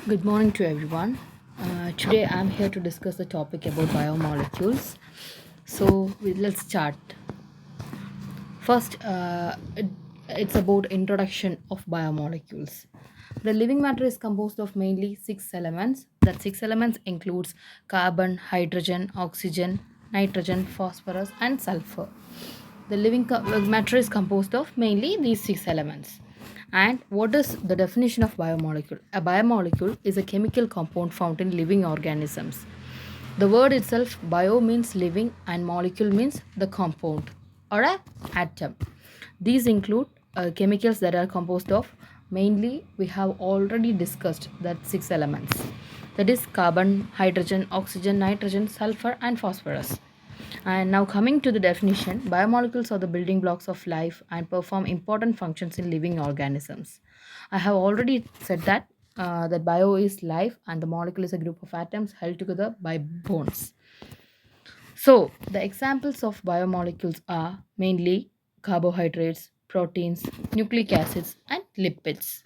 Good morning to everyone. Today I'm here to discuss the topic about biomolecules. Let's start. First, it's about introduction of biomolecules. The living matter is composed of mainly six elements. That six elements includes carbon, hydrogen, oxygen, nitrogen, phosphorus, and sulfur. The matter is composed of mainly these six elements. And what is the definition of biomolecule? A biomolecule is a chemical compound found in living organisms. The word itself, bio means living and molecule means the compound or a atom. These include chemicals that are composed of mainly we have already discussed that six elements. That is carbon, hydrogen, oxygen, nitrogen, sulfur and phosphorus. And now coming to the definition, biomolecules are the building blocks of life and perform important functions in living organisms. I have already said that bio is life and the molecule is a group of atoms held together by bonds. So the examples of biomolecules are mainly carbohydrates, proteins, nucleic acids, and lipids.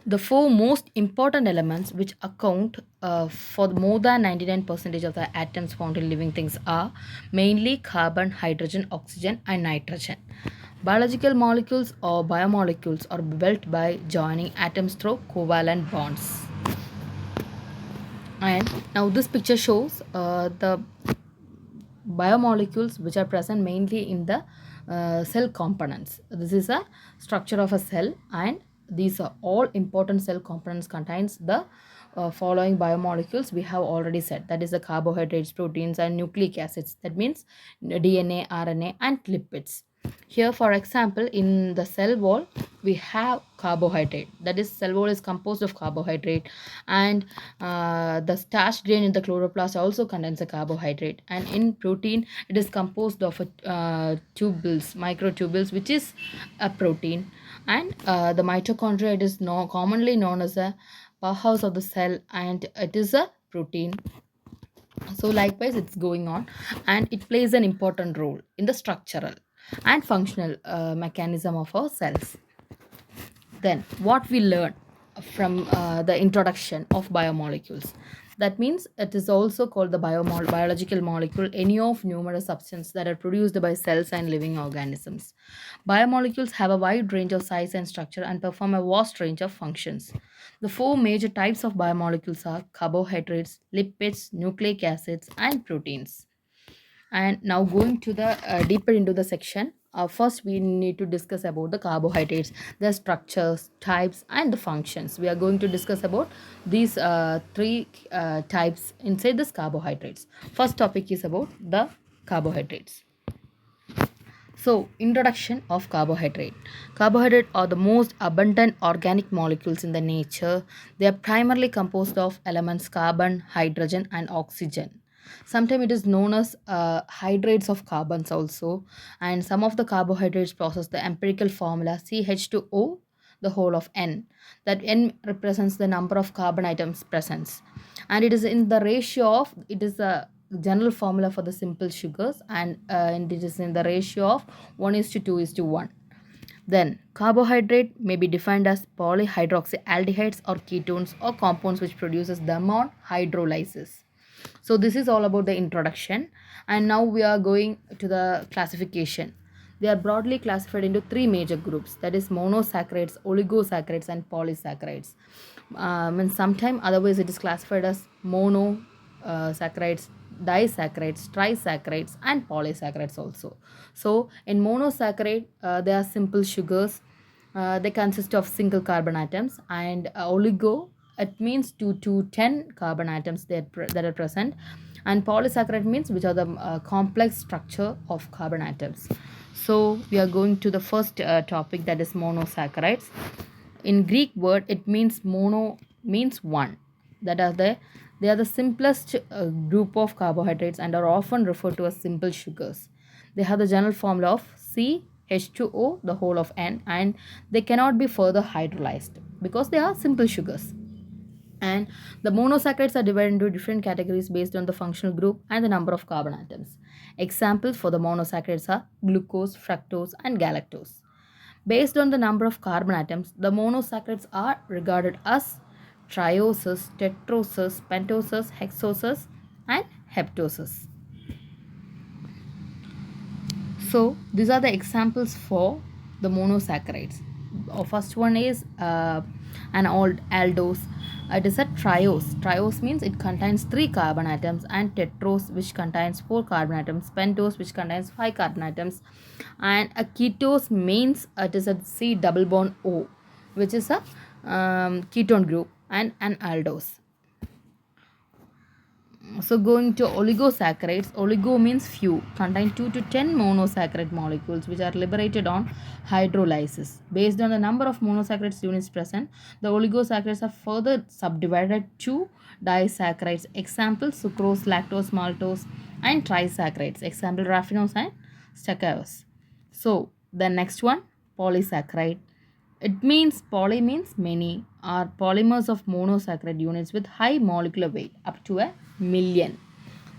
The four most important elements which account for more than 99% of the atoms found in living things are mainly carbon, hydrogen, oxygen, and nitrogen. Biological molecules or biomolecules are built by joining atoms through covalent bonds. And now this picture shows the biomolecules which are present mainly in the cell components. This is a structure of a cell, and these are all important cell components contains the following biomolecules we have already said, that is the carbohydrates, proteins and nucleic acids, that means DNA, RNA and lipids. Here for example, in the cell wall we have carbohydrate, that is cell wall is composed of carbohydrate, and the starch grain in the chloroplast also contains a carbohydrate, and in protein it is composed of tubules, microtubules, which is a protein, and the mitochondria, it is commonly known as a powerhouse of the cell, and it is a protein. So likewise it's going on, and it plays an important role in the structural and functional mechanism of our cells. Then what we learn from the introduction of biomolecules, that means it is also called the biological molecule, any of numerous substances that are produced by cells and living organisms. Biomolecules have a wide range of size and structure and perform a vast range of functions. The four major types of biomolecules are carbohydrates, lipids, nucleic acids and proteins. And now going to the deeper into the section, first we need to discuss about the carbohydrates, their structures, types and the functions. We are going to discuss about these three types inside this carbohydrates. First topic is about the carbohydrates. So, introduction of carbohydrate. Carbohydrate are the most abundant organic molecules in the nature. They are primarily composed of elements carbon, hydrogen, and oxygen. Sometimes it is known as hydrates of carbons also. And some of the carbohydrates possess the empirical formula CH2O, the whole of N. That N represents the number of carbon atoms present, and it is in the ratio of, it is a general formula for the simple sugars, and it is in the ratio of 1 is to 2 is to 1. Then carbohydrate may be defined as polyhydroxyaldehydes or ketones or compounds which produces them on hydrolysis. So this is all about the introduction, and now we are going to the classification. They are broadly classified into three major groups, that is monosaccharides, oligosaccharides and polysaccharides. And sometime otherwise it is classified as mono saccharides, disaccharides, trisaccharides and polysaccharides also. So in monosaccharide they are simple sugars. They consist of single carbon atoms, and oligo, it means 2 to 10 carbon atoms that are present, and polysaccharide means which are the complex structure of carbon atoms. So we are going to the first topic, that is monosaccharides. In Greek word it means mono means one, that are they are the simplest group of carbohydrates and are often referred to as simple sugars. They have the general formula of CH2O, the whole of N, and they cannot be further hydrolyzed because they are simple sugars. And the monosaccharides are divided into different categories based on the functional group and the number of carbon atoms. Examples for the monosaccharides are glucose, fructose, and galactose. Based on the number of carbon atoms, the monosaccharides are regarded as triosis, tetrosis, pentosis, hexosis, and heptosis. So these are the examples for the monosaccharides. First one is an old aldose. It is a triose. Triose means it contains 3 carbon atoms, and tetrose, which contains 4 carbon atoms, pentose, which contains 5 carbon atoms, and a ketose means it is a C double bond O, which is a ketone group, and an aldose. So going to oligosaccharides, oligo means few, contain 2 to 10 monosaccharide molecules which are liberated on hydrolysis. Based on the number of monosaccharides units present, the oligosaccharides are further subdivided to disaccharides. Example, sucrose, lactose, maltose, and trisaccharides. Example, raffinose and stachyose. So the next one, polysaccharide. It means poly means many, are polymers of monosaccharide units with high molecular weight up to a million.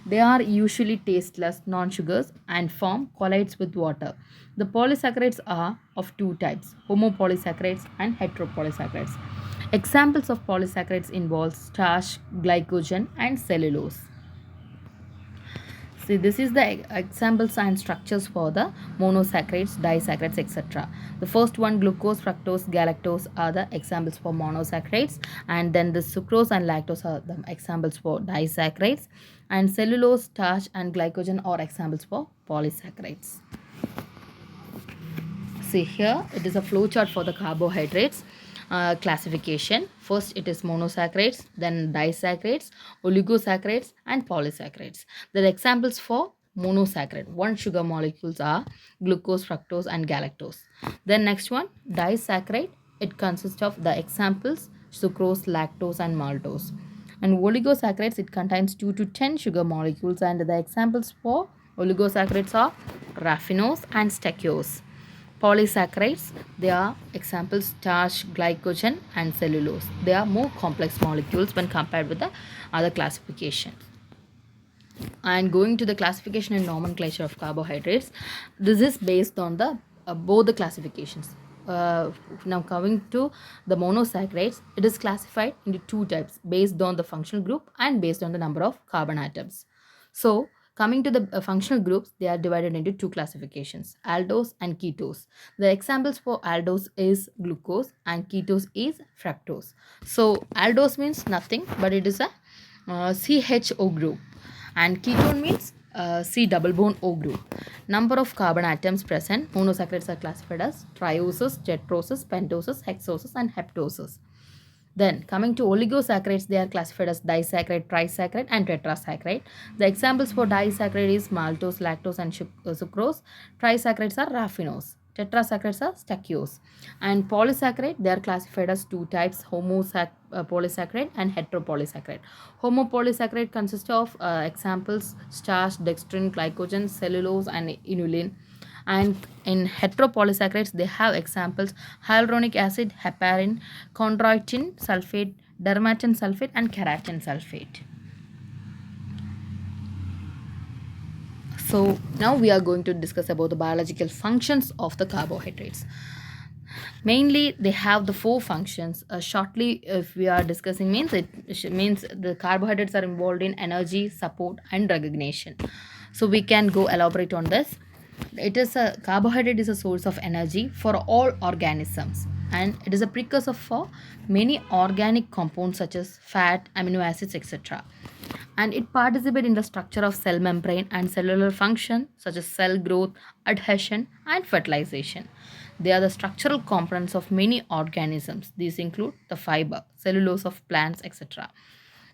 They are usually tasteless, non-sugars, and form colloids with water. The polysaccharides are of two types, homopolysaccharides and heteropolysaccharides. Examples of polysaccharides involve starch, glycogen, and cellulose. See, this is the examples and structures for the monosaccharides, disaccharides, etc. The first one, glucose, fructose, galactose are the examples for monosaccharides, and then the sucrose and lactose are the examples for disaccharides, and cellulose, starch, and glycogen are examples for polysaccharides. See here, it is a flow chart for the carbohydrates classification. First it is monosaccharides, then disaccharides, oligosaccharides, and polysaccharides. The examples for monosaccharide, one sugar molecules are glucose, fructose, and galactose. Then next one, disaccharide, it consists of the examples sucrose, lactose, and maltose. And oligosaccharides, it contains 2 to 10 sugar molecules, and the examples for oligosaccharides are raffinose and stachyose. Polysaccharides, they are examples starch, glycogen, and cellulose. They are more complex molecules when compared with the other classification. And going to the classification and nomenclature of carbohydrates, this is based on the both the classifications. Now coming to the monosaccharides, it is classified into two types based on the functional group and based on the number of carbon atoms. So coming to the functional groups, they are divided into two classifications, aldose and ketose. The examples for aldose is glucose and ketose is fructose. So aldose means nothing, but it is a CHO group, and ketone means C double bond O group. Number of carbon atoms present, monosaccharides are classified as trioses, tetroses, pentoses, hexoses, and heptoses. Then coming to oligosaccharides, they are classified as disaccharide, trisaccharide, and tetrasaccharide. The examples for disaccharide is maltose, lactose, and sucrose. Trisaccharides are raffinose. Tetrasaccharides are stachyose. And polysaccharide, they are classified as two types, homopolysaccharide and heteropolysaccharide. Homopolysaccharide consists of examples starch, dextrin, glycogen, cellulose, and inulin. And in heteropolysaccharides, they have examples hyaluronic acid, heparin, chondroitin sulfate, dermatan sulfate, and keratin sulfate. So now we are going to discuss about the biological functions of the carbohydrates. Mainly they have the four functions. Shortly, if we are discussing, means it means the carbohydrates are involved in energy, support, and recognition. So we can go elaborate on this. It is a carbohydrate is a source of energy for all organisms, and it is a precursor for many organic compounds such as fat, amino acids, etc. And it participates in the structure of cell membrane and cellular function such as cell growth, adhesion, and fertilization. They are the structural components of many organisms. These include the fiber, cellulose of plants, etc.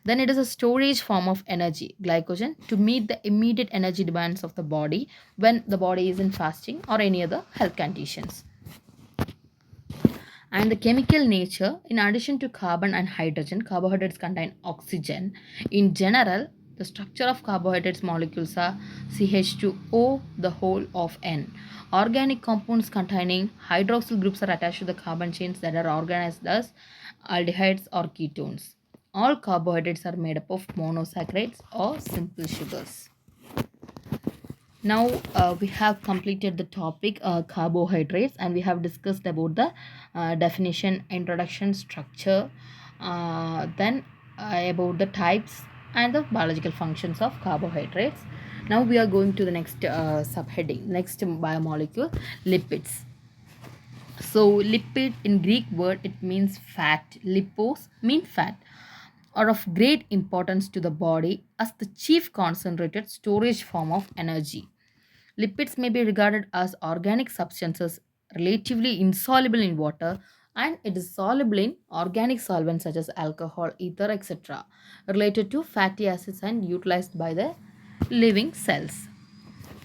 Then it is a storage form of energy, glycogen, to meet the immediate energy demands of the body when the body is in fasting or any other health conditions. And the chemical nature, in addition to carbon and hydrogen, carbohydrates contain oxygen. In general, the structure of carbohydrates molecules are CH2O, the whole of N. Organic compounds containing hydroxyl groups are attached to the carbon chains that are organized as aldehydes or ketones. All carbohydrates are made up of monosaccharides or simple sugars. Now we have completed the topic carbohydrates, and we have discussed about the definition, introduction, structure, Then about the types and the biological functions of carbohydrates. Now we are going to the next subheading, next biomolecule, lipids. So lipid in Greek word it means fat. Lipos mean fat, are of great importance to the body as the chief concentrated storage form of energy. Lipids may be regarded as organic substances relatively insoluble in water, and it is soluble in organic solvents such as alcohol, ether, etc., related to fatty acids and utilized by the living cells.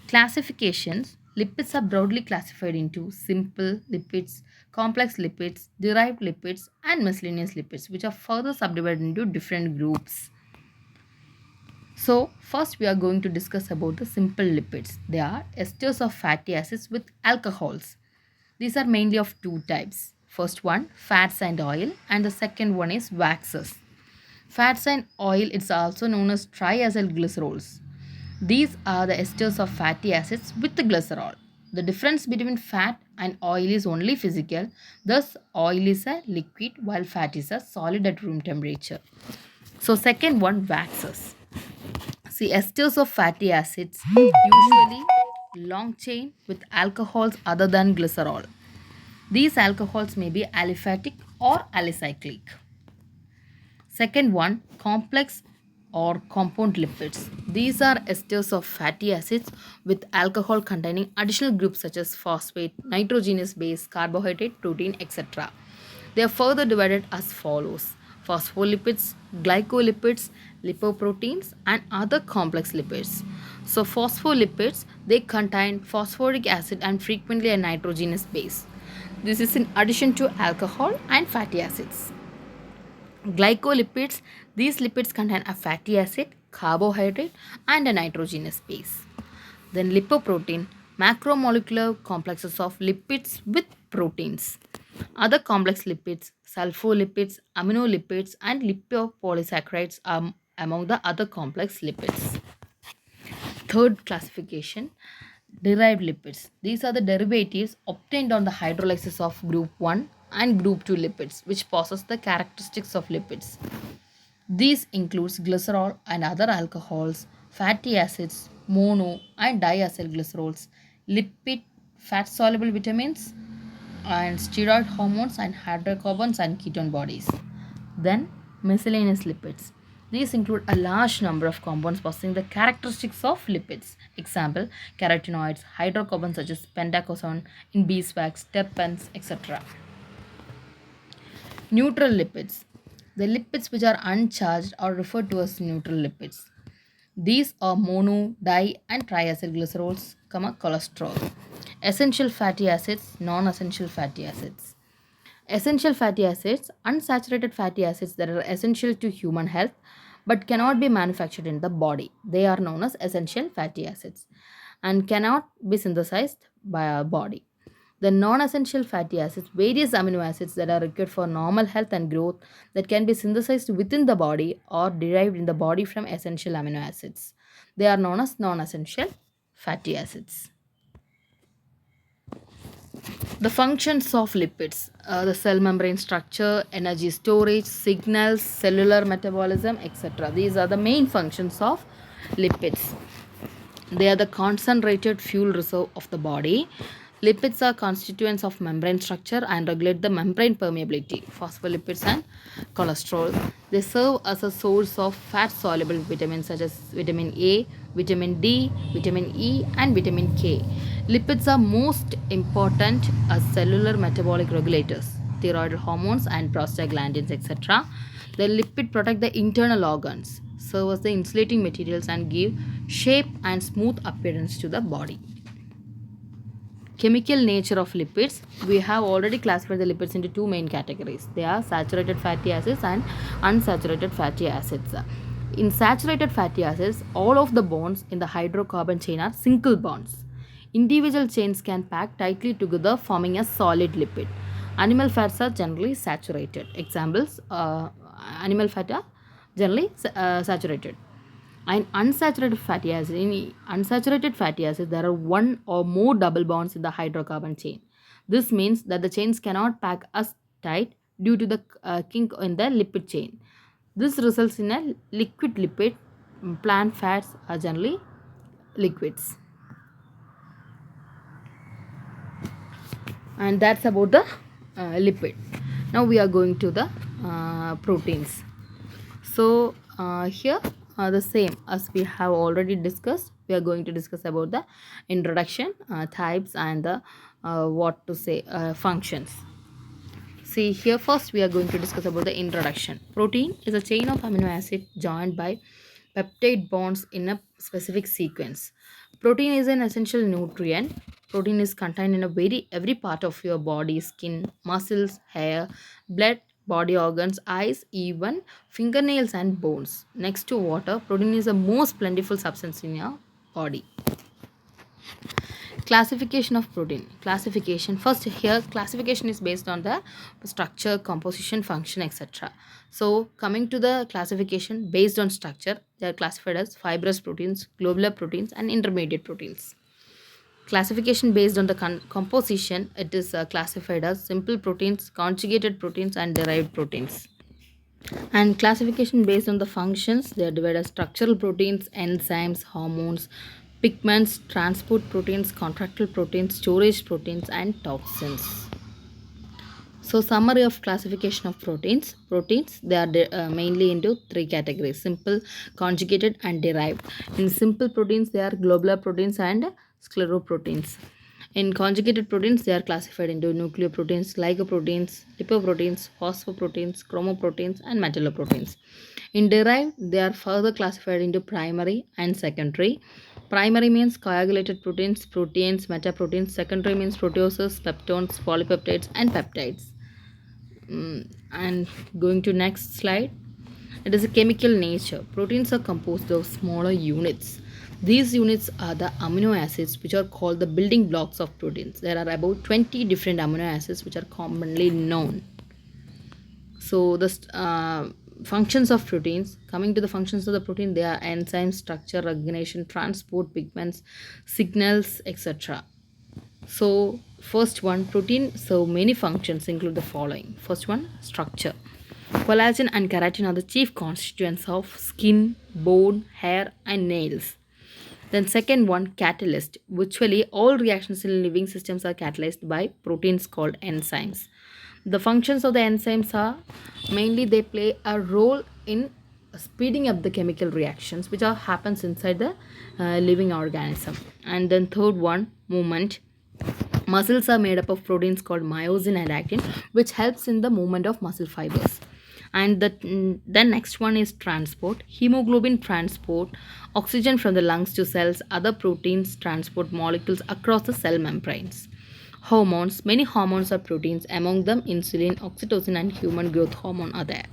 Classifications: lipids are broadly classified into simple lipids, complex lipids, derived lipids, and miscellaneous lipids, which are further subdivided into different groups. So, first we are going to discuss about the simple lipids. They are esters of fatty acids with alcohols. These are mainly of two types. First one, fats and oil, and the second one is waxes. Fats and oil, it's also known as triacyl glycerols. These are the esters of fatty acids with the glycerol. The difference between fat and oil is only physical. Thus, oil is a liquid while fat is a solid at room temperature. So, second one, waxes. See, esters of fatty acids, usually long chain with alcohols other than glycerol. These alcohols may be aliphatic or alicyclic. Second one, complex or compound lipids. These are esters of fatty acids with alcohol containing additional groups such as phosphate, nitrogenous base, carbohydrate, protein, etc. They are further divided as follows: phospholipids, glycolipids, lipoproteins, and other complex lipids. So, phospholipids, they contain phosphoric acid and frequently a nitrogenous base. This is in addition to alcohol and fatty acids. Glycolipids, these lipids contain a fatty acid, carbohydrate, and a nitrogenous base. Then lipoprotein, macromolecular complexes of lipids with proteins. Other complex lipids, sulfolipids, aminolipids, and lipopolysaccharides are among the other complex lipids. Third classification, derived lipids. These are the derivatives obtained on the hydrolysis of group 1 and group 2 lipids, which possess the characteristics of lipids. These includes glycerol and other alcohols, fatty acids, mono and diacylglycerols, lipid, fat-soluble vitamins, and steroid hormones and hydrocarbons and ketone bodies. Then miscellaneous lipids. These include a large number of compounds possessing the characteristics of lipids. Example, carotenoids, hydrocarbons such as pentacosone in beeswax, terpenes, etc. Neutral lipids. The lipids which are uncharged are referred to as neutral lipids. These are mono, di, and triacylglycerols, cholesterol. Essential fatty acids, non-essential fatty acids. Essential fatty acids, unsaturated fatty acids that are essential to human health but cannot be manufactured in the body. They are known as essential fatty acids and cannot be synthesized by our body. The non-essential fatty acids, various amino acids that are required for normal health and growth that can be synthesized within the body or derived in the body from essential amino acids. They are known as non-essential fatty acids. The functions of lipids, the cell membrane structure, energy storage, signals, cellular metabolism, etc. These are the main functions of lipids. They are the concentrated fuel reserve of the body. Lipids are constituents of membrane structure and regulate the membrane permeability. Phospholipids and cholesterol. They serve as a source of fat-soluble vitamins such as vitamin A, vitamin D, vitamin E, and vitamin K. Lipids are most important as cellular metabolic regulators, thyroid hormones and prostaglandins, etc. The lipid protect the internal organs, serve as the insulating materials, and give shape and smooth appearance to the body. Chemical nature of lipids. We have already classified the lipids into two main categories. They are saturated fatty acids and unsaturated fatty acids. In saturated fatty acids, all of the bonds in the hydrocarbon chain are single bonds. Individual chains can pack tightly together, forming a solid lipid. Animal fats are generally saturated. Examples, animal fat are generally saturated. And unsaturated fatty acid, in unsaturated fatty acids, there are one or more double bonds in the hydrocarbon chain. This means that the chains cannot pack as tight due to the kink in the lipid chain. This results in a liquid lipid. Plant fats are generally liquids. And that's about the lipid. Now we are going to the proteins. So here the same as we have already discussed, we are going to discuss about the introduction, types, and the what to say functions. See here, first we are going to discuss about the introduction. Protein is a chain of amino acid joined by peptide bonds in a specific sequence. Protein is an essential nutrient. Protein is contained in a very every part of your body: skin, muscles, hair, blood, body organs, eyes, even fingernails and bones. Next to water, protein is the most plentiful substance in your body. Classification of protein. Classification, first here classification is based on the structure, composition, function, etc. So coming to the classification based on structure, they are classified as fibrous proteins, globular proteins, and intermediate proteins. Classification based on the composition, it is classified as simple proteins, conjugated proteins, and derived proteins. And classification based on the functions, they are divided as structural proteins, enzymes, hormones, pigments, transport proteins, contractile proteins, storage proteins, and toxins. So summary of classification of proteins. Proteins, they are mainly into three categories: simple, conjugated, and derived. In simple proteins, they are globular proteins and scleroproteins. In conjugated proteins, they are classified into nucleoproteins, glycoproteins, lipoproteins, phosphoproteins, chromoproteins, and metalloproteins. In derived, they are further classified into primary and secondary. Primary means coagulated proteins, proteins, metaproteins. Secondary means proteases, peptones, polypeptides, and peptides. And going to next slide, it is a chemical nature. Proteins are composed of smaller units. These units are the amino acids, which are called the building blocks of proteins. There are about 20 different amino acids which are commonly known. So the functions of proteins, coming to the functions of the protein, they are enzymes, structure, recognition, transport, pigments, signals, etc. So first one, protein serve many functions include the following. First one, structure. Collagen and keratin are the chief constituents of skin, bone, hair, and nails. Then second one, catalyst. Virtually all reactions in living systems are catalyzed by proteins called enzymes. The functions of the enzymes are mainly they play a role in speeding up the chemical reactions which are happens inside the living organism. And then third one, movement. Muscles are made up of proteins called myosin and actin, which helps in the movement of muscle fibers. And the next one is transport. Hemoglobin transport oxygen from the lungs to cells. Other proteins transport molecules across the cell membranes. Hormones. Many hormones are proteins. Among them, insulin, oxytocin, and human growth hormone are there.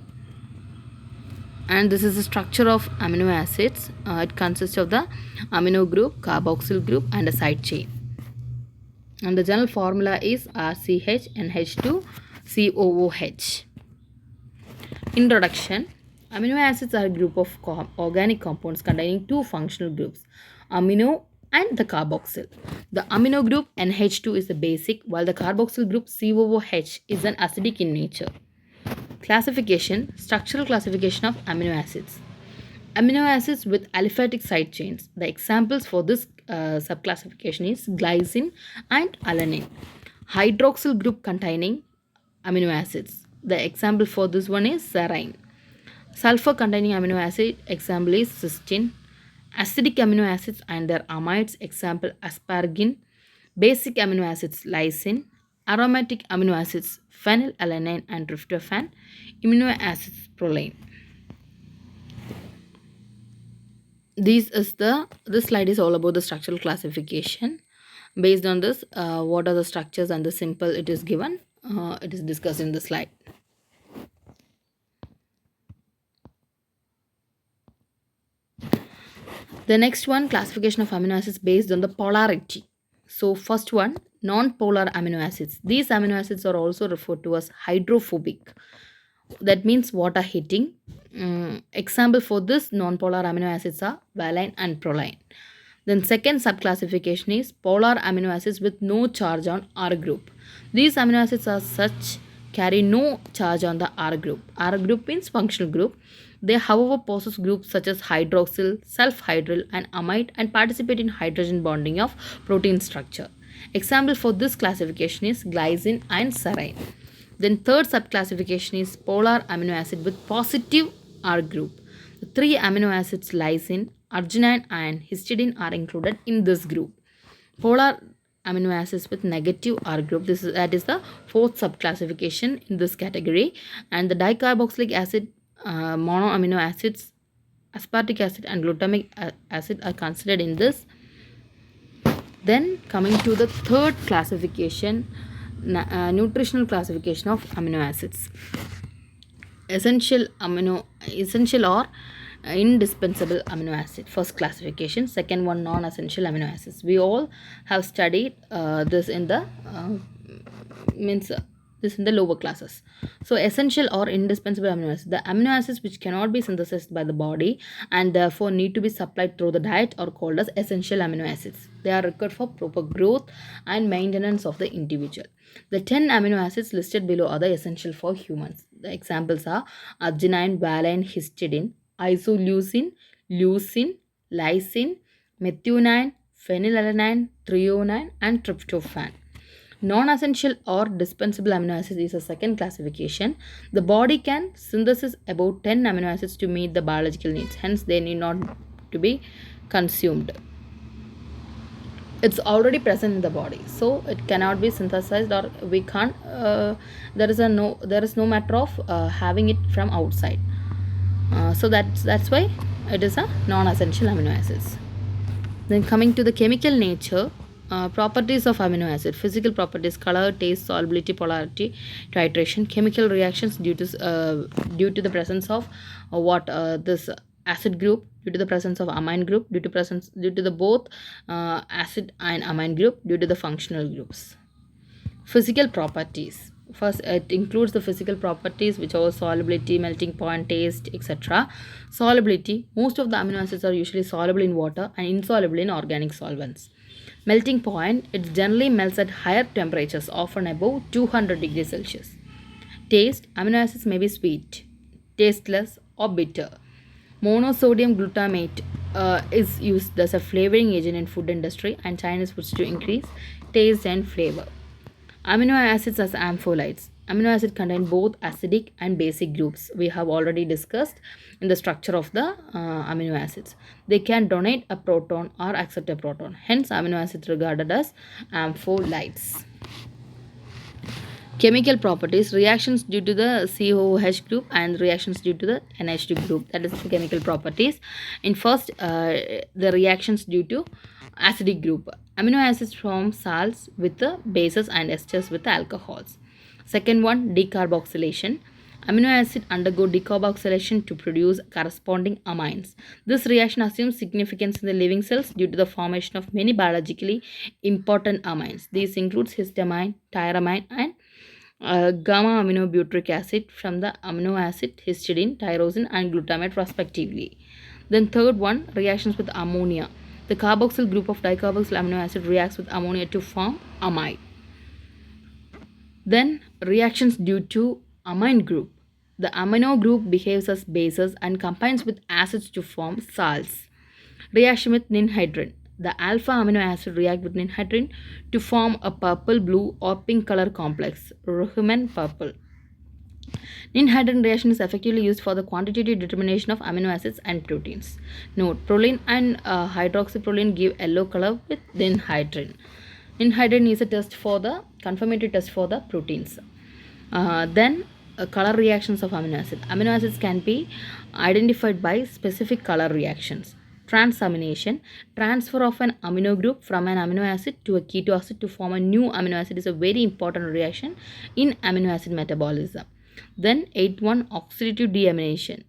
And this is the structure of amino acids. It consists of the amino group, carboxyl group, and a side chain. And the general formula is RCHNH2COOH. Introduction. Amino acids are a group of organic compounds containing two functional groups, amino and the carboxyl. The amino group NH2 is the basic, while the carboxyl group COOH is an acidic in nature. Classification. Structural classification of amino acids. Amino acids with aliphatic side chains. The examples for this subclassification is glycine and alanine. Hydroxyl group containing amino acids. The example for this one is serine. Sulfur containing amino acid, example is cysteine. Acidic amino acids and their amides, example asparagine. Basic amino acids, lysine. Aromatic amino acids, phenylalanine and tryptophan. Amino acids, proline. This slide is all about the structural classification. Based on this, what are the structures and the simple it is given. It is discussed in the slide. The next one, classification of amino acids based on the polarity. So first one, non-polar amino acids. These amino acids are also referred to as hydrophobic. That means water hitting. Example for this non-polar amino acids are valine and proline. Then second subclassification is polar amino acids with no charge on R group. These amino acids are such carry no charge on the R group. R group means functional group. They, however, possess groups such as hydroxyl, sulfhydryl, and amide and participate in hydrogen bonding of protein structure. Example for this classification is glycine and serine. Then third subclassification is polar amino acid with positive R group. The three amino acids lysine, arginine, and histidine are included in this group. Polar amino acids with negative R group. That is the fourth subclassification in this category. And the dicarboxylic acid, monoamino acids, aspartic acid, and glutamic acid are considered in this. Then coming to the third classification, nutritional classification of amino acids. Essential or indispensable amino acid, first classification. Second one, non-essential amino acids. We all have studied this in the this in the lower classes. So essential or indispensable amino acids, the amino acids which cannot be synthesized by the body and therefore need to be supplied through the diet, are called as essential amino acids. They are required for proper growth and maintenance of the individual. The 10 amino acids listed below are the essential for humans. The examples are arginine, valine, histidine, isoleucine, leucine, lysine, methionine, phenylalanine, threonine, and tryptophan. Non-essential or dispensable amino acids is a second classification. The body can synthesize about 10 amino acids to meet the biological needs. Hence, they need not to be consumed. It's already present in the body, so it cannot be synthesized, or we can't. There is no matter of having it from outside. So that's why it is a non-essential amino acids. Then coming to the chemical nature, properties of amino acid: physical properties, color, taste, solubility, polarity, titration. Chemical reactions due to the presence of this acid group, due to the presence of amine group, due to the both acid and amine group, due to the functional groups. Physical properties. First, it includes the physical properties which are solubility, melting point, taste, etc. Solubility: most of the amino acids are usually soluble in water and insoluble in organic solvents. Melting point: it generally melts at higher temperatures, often above 200 degrees Celsius. Taste: amino acids may be sweet, tasteless, or bitter. Monosodium glutamate is used as a flavoring agent in food industry and Chinese foods to increase taste and flavor. Amino acids as ampholytes. Amino acids contain both acidic and basic groups. We have already discussed in the structure of the amino acids. They can donate a proton or accept a proton. Hence, amino acids regarded as ampholytes. Chemical properties: reactions due to the COOH group and reactions due to the NH2 group. That is the chemical properties. In first, the reactions due to acidic group. Amino acids form salts with the bases and esters with the alcohols. Second one, decarboxylation. Amino acid undergo decarboxylation to produce corresponding amines. This reaction assumes significance in the living cells due to the formation of many biologically important amines. These include histamine, tyramine, and gamma aminobutyric acid from the amino acid histidine, tyrosine, and glutamate respectively. Then third one, reactions with ammonia. The carboxyl group of dicarboxyl amino acid reacts with ammonia to form amide. Then reactions due to amine group. The amino group behaves as bases and combines with acids to form salts. Reaction with ninhydrin. The alpha amino acid react with ninhydrin to form a purple, blue, or pink color complex, Rohman purple. Ninhydrin reaction is effectively used for the quantitative determination of amino acids and proteins. Note: proline and hydroxyproline give yellow color with ninhydrin. Ninhydrin is a confirmatory test for the proteins. Then color reactions of amino acids. Amino acids can be identified by specific color reactions. Transamination: transfer of an amino group from an amino acid to a keto acid to form a new amino acid is a very important reaction in amino acid metabolism. Then 8.1, oxidative deamination.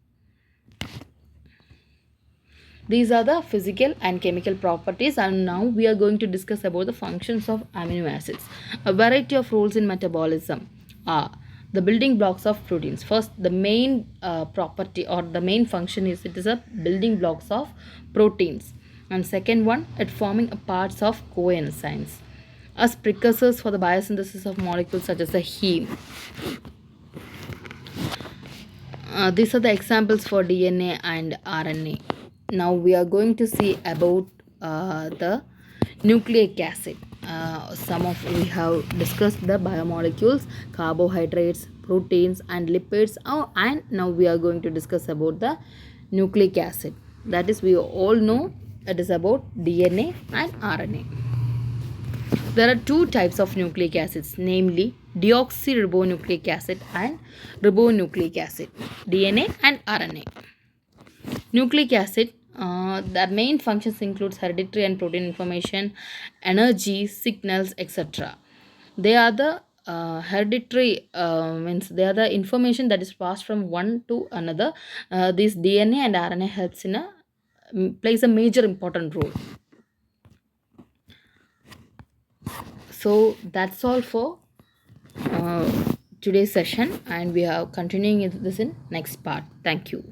These are the physical and chemical properties, and now we are going to discuss about the functions of amino acids. A variety of roles in metabolism are the building blocks of proteins. First, the main property or the main function is it is a building blocks of proteins. And second one, it forming parts of coenzymes as precursors for the biosynthesis of molecules such as the heme. These are the examples for DNA and RNA. Now we are going to see about the nucleic acid. Some of we have discussed the biomolecules, carbohydrates, proteins, and lipids. And now we are going to discuss about the nucleic acid. That is, we all know it is about DNA and RNA. There are two types of nucleic acids, namely deoxyribonucleic acid and ribonucleic acid, DNA and RNA. Nucleic acid, the main functions includes hereditary and protein information, energy, signals, etc. They are the hereditary means they are the information that is passed from one to another. This DNA and RNA helps in a plays a major important role. So that's all for today's session, and we are continuing this in next part. Thank you.